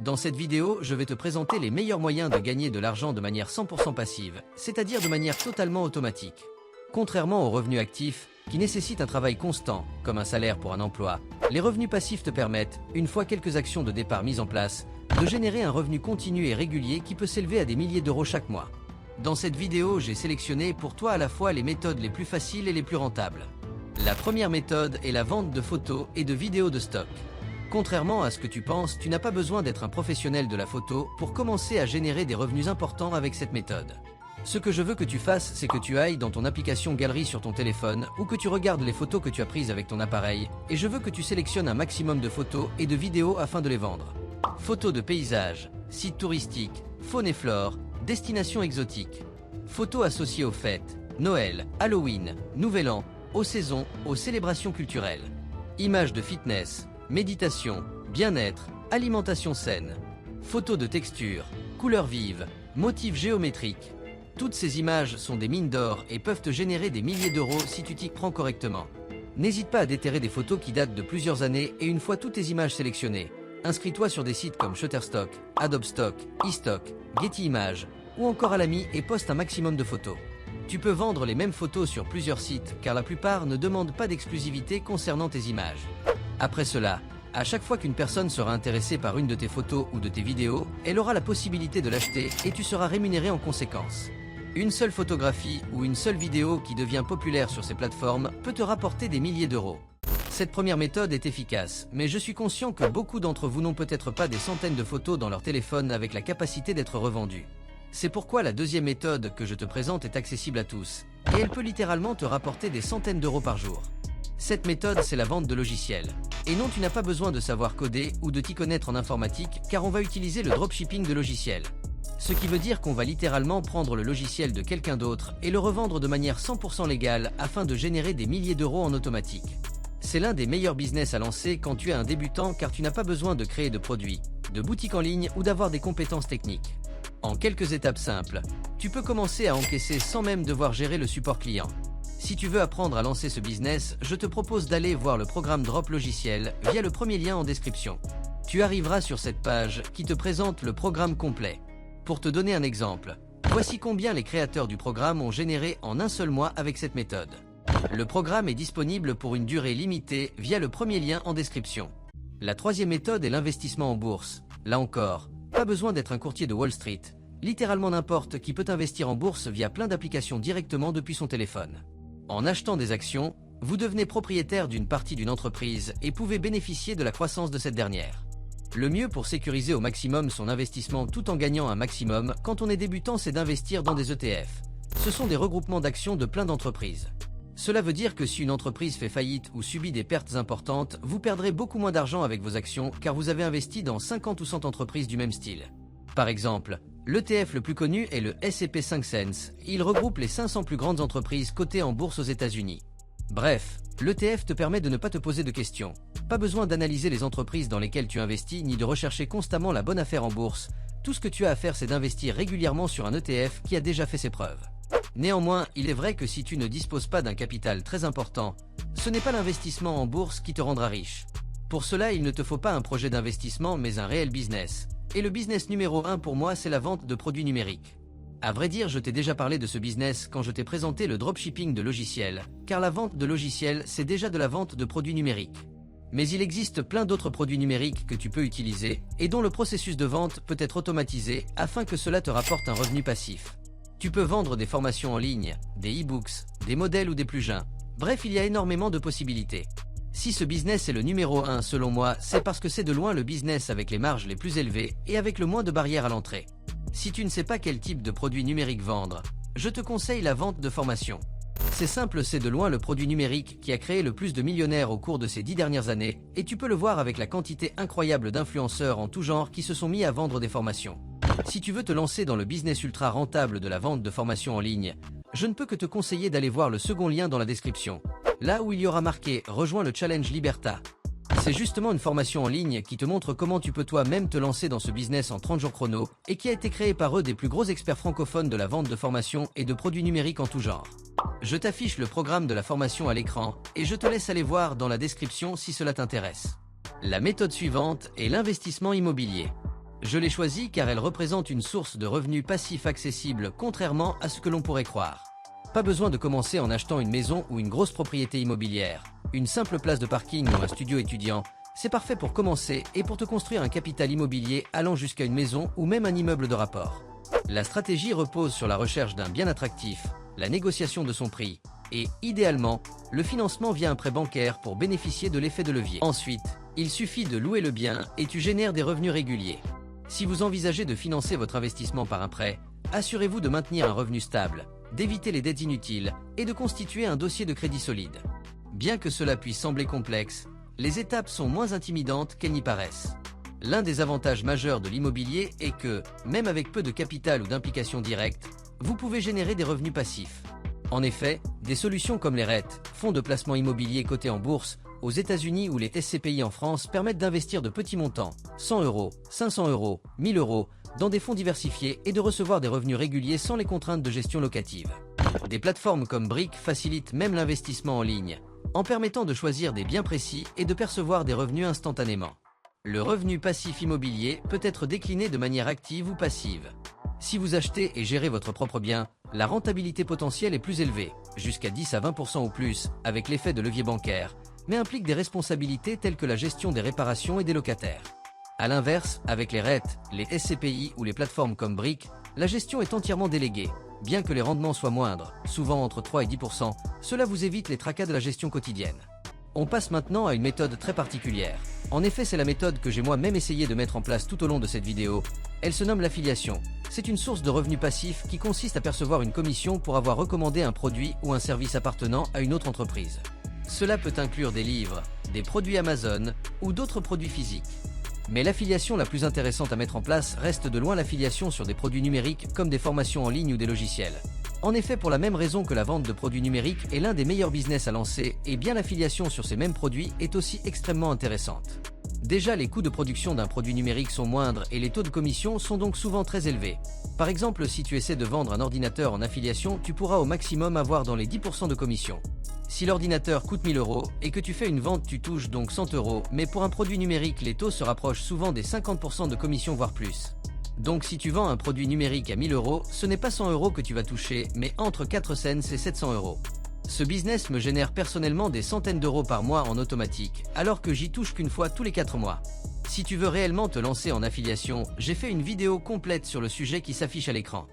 Dans cette vidéo, je vais te présenter les meilleurs moyens de gagner de l'argent de manière 100% passive, c'est-à-dire de manière totalement automatique. Contrairement aux revenus actifs, qui nécessitent un travail constant, comme un salaire pour un emploi, les revenus passifs te permettent, une fois quelques actions de départ mises en place, de générer un revenu continu et régulier qui peut s'élever à des milliers d'euros chaque mois. Dans cette vidéo, j'ai sélectionné pour toi à la fois les méthodes les plus faciles et les plus rentables. La première méthode est la vente de photos et de vidéos de stock. Contrairement à ce que tu penses, tu n'as pas besoin d'être un professionnel de la photo pour commencer à générer des revenus importants avec cette méthode. Ce que je veux que tu fasses, c'est que tu ailles dans ton application Galerie sur ton téléphone ou que tu regardes les photos que tu as prises avec ton appareil, et je veux que tu sélectionnes un maximum de photos et de vidéos afin de les vendre. Photos de paysages, sites touristiques, faune et flore, destinations exotiques. Photos associées aux fêtes, Noël, Halloween, Nouvel An, aux saisons, aux célébrations culturelles. Images de fitness, méditation, bien-être, alimentation saine. Photos de texture, couleurs vives, motifs géométriques. Toutes ces images sont des mines d'or et peuvent te générer des milliers d'euros si tu t'y prends correctement. N'hésite pas à déterrer des photos qui datent de plusieurs années et une fois toutes tes images sélectionnées, inscris-toi sur des sites comme Shutterstock, Adobe Stock, eStock, Getty Images ou encore Alamy et poste un maximum de photos. Tu peux vendre les mêmes photos sur plusieurs sites car la plupart ne demandent pas d'exclusivité concernant tes images. Après cela, à chaque fois qu'une personne sera intéressée par une de tes photos ou de tes vidéos, elle aura la possibilité de l'acheter et tu seras rémunéré en conséquence. Une seule photographie ou une seule vidéo qui devient populaire sur ces plateformes peut te rapporter des milliers d'euros. Cette première méthode est efficace, mais je suis conscient que beaucoup d'entre vous n'ont peut-être pas des centaines de photos dans leur téléphone avec la capacité d'être revendues. C'est pourquoi la deuxième méthode que je te présente est accessible à tous, et elle peut littéralement te rapporter des centaines d'euros par jour. Cette méthode, c'est la vente de logiciels. Et non, tu n'as pas besoin de savoir coder ou de t'y connaître en informatique, car on va utiliser le dropshipping de logiciels. Ce qui veut dire qu'on va littéralement prendre le logiciel de quelqu'un d'autre et le revendre de manière 100% légale afin de générer des milliers d'euros en automatique. C'est l'un des meilleurs business à lancer quand tu es un débutant car tu n'as pas besoin de créer de produits, de boutiques en ligne ou d'avoir des compétences techniques. En quelques étapes simples, tu peux commencer à encaisser sans même devoir gérer le support client. Si tu veux apprendre à lancer ce business, je te propose d'aller voir le programme Drop Logiciel via le premier lien en description. Tu arriveras sur cette page qui te présente le programme complet. Pour te donner un exemple, voici combien les créateurs du programme ont généré en un seul mois avec cette méthode. Le programme est disponible pour une durée limitée via le premier lien en description. La troisième méthode est l'investissement en bourse. Là encore, pas besoin d'être un courtier de Wall Street. Littéralement n'importe qui peut investir en bourse via plein d'applications directement depuis son téléphone. En achetant des actions, vous devenez propriétaire d'une partie d'une entreprise et pouvez bénéficier de la croissance de cette dernière. Le mieux pour sécuriser au maximum son investissement tout en gagnant un maximum quand on est débutant, c'est d'investir dans des ETF. Ce sont des regroupements d'actions de plein d'entreprises. Cela veut dire que si une entreprise fait faillite ou subit des pertes importantes, vous perdrez beaucoup moins d'argent avec vos actions car vous avez investi dans 50 ou 100 entreprises du même style. Par exemple, l'ETF le plus connu est le S&P 500. Il regroupe les 500 plus grandes entreprises cotées en bourse aux États-Unis. Bref, l'ETF te permet de ne pas te poser de questions. Pas besoin d'analyser les entreprises dans lesquelles tu investis ni de rechercher constamment la bonne affaire en bourse. Tout ce que tu as à faire, c'est d'investir régulièrement sur un ETF qui a déjà fait ses preuves. Néanmoins, il est vrai que si tu ne disposes pas d'un capital très important, ce n'est pas l'investissement en bourse qui te rendra riche. Pour cela, il ne te faut pas un projet d'investissement mais un réel business. Et le business numéro 1 pour moi, c'est la vente de produits numériques. À vrai dire, je t'ai déjà parlé de ce business quand je t'ai présenté le dropshipping de logiciels, car la vente de logiciels, c'est déjà de la vente de produits numériques. Mais il existe plein d'autres produits numériques que tu peux utiliser et dont le processus de vente peut être automatisé afin que cela te rapporte un revenu passif. Tu peux vendre des formations en ligne, des e-books, des modèles ou des plugins. Bref, il y a énormément de possibilités. Si ce business est le numéro 1 selon moi, c'est parce que c'est de loin le business avec les marges les plus élevées et avec le moins de barrières à l'entrée. Si tu ne sais pas quel type de produit numérique vendre, je te conseille la vente de formation. C'est simple, c'est de loin le produit numérique qui a créé le plus de millionnaires au cours de ces 10 dernières années et tu peux le voir avec la quantité incroyable d'influenceurs en tout genre qui se sont mis à vendre des formations. Si tu veux te lancer dans le business ultra rentable de la vente de formations en ligne, je ne peux que te conseiller d'aller voir le second lien dans la description. Là où il y aura marqué « Rejoins le Challenge Liberta ». C'est justement une formation en ligne qui te montre comment tu peux toi-même te lancer dans ce business en 30 jours chrono et qui a été créée par eux, des plus gros experts francophones de la vente de formations et de produits numériques en tout genre. Je t'affiche le programme de la formation à l'écran et je te laisse aller voir dans la description si cela t'intéresse. La méthode suivante est l'investissement immobilier. Je l'ai choisie car elle représente une source de revenus passifs accessible contrairement à ce que l'on pourrait croire. Pas besoin de commencer en achetant une maison ou une grosse propriété immobilière. Une simple place de parking ou un studio étudiant, c'est parfait pour commencer et pour te construire un capital immobilier allant jusqu'à une maison ou même un immeuble de rapport. La stratégie repose sur la recherche d'un bien attractif, la négociation de son prix et, idéalement, le financement via un prêt bancaire pour bénéficier de l'effet de levier. Ensuite, il suffit de louer le bien et tu génères des revenus réguliers. Si vous envisagez de financer votre investissement par un prêt, assurez-vous de maintenir un revenu stable, d'éviter les dettes inutiles et de constituer un dossier de crédit solide. Bien que cela puisse sembler complexe, les étapes sont moins intimidantes qu'elles n'y paraissent. L'un des avantages majeurs de l'immobilier est que, même avec peu de capital ou d'implication directe, vous pouvez générer des revenus passifs. En effet, des solutions comme les REIT, fonds de placement immobilier cotés en bourse, aux États-Unis ou les SCPI en France permettent d'investir de petits montants, 100 €, 500 €, 1000 €, dans des fonds diversifiés et de recevoir des revenus réguliers sans les contraintes de gestion locative. Des plateformes comme Brick facilitent même l'investissement en ligne, en permettant de choisir des biens précis et de percevoir des revenus instantanément. Le revenu passif immobilier peut être décliné de manière active ou passive. Si vous achetez et gérez votre propre bien, la rentabilité potentielle est plus élevée, jusqu'à 10 à 20% ou plus, avec l'effet de levier bancaire, mais implique des responsabilités telles que la gestion des réparations et des locataires. A l'inverse, avec les REIT, les SCPI ou les plateformes comme Brick, la gestion est entièrement déléguée. Bien que les rendements soient moindres, souvent entre 3 et 10%, cela vous évite les tracas de la gestion quotidienne. On passe maintenant à une méthode très particulière. En effet, c'est la méthode que j'ai moi-même essayé de mettre en place tout au long de cette vidéo. Elle se nomme l'affiliation. C'est une source de revenus passifs qui consiste à percevoir une commission pour avoir recommandé un produit ou un service appartenant à une autre entreprise. Cela peut inclure des livres, des produits Amazon ou d'autres produits physiques. Mais l'affiliation la plus intéressante à mettre en place reste de loin l'affiliation sur des produits numériques comme des formations en ligne ou des logiciels. En effet, pour la même raison que la vente de produits numériques est l'un des meilleurs business à lancer, et bien l'affiliation sur ces mêmes produits est aussi extrêmement intéressante. Déjà, les coûts de production d'un produit numérique sont moindres et les taux de commission sont donc souvent très élevés. Par exemple, si tu essaies de vendre un ordinateur en affiliation, tu pourras au maximum avoir dans les 10% de commission. Si l'ordinateur coûte 1000 € et que tu fais une vente, tu touches donc 100 €, mais pour un produit numérique, les taux se rapprochent souvent des 50% de commission voire plus. Donc si tu vends un produit numérique à 1000 €, ce n'est pas 100 € que tu vas toucher, mais entre 4 cents et 700 €. Ce business me génère personnellement des centaines d'euros par mois en automatique, alors que j'y touche qu'une fois tous les 4 mois. Si tu veux réellement te lancer en affiliation, j'ai fait une vidéo complète sur le sujet qui s'affiche à l'écran.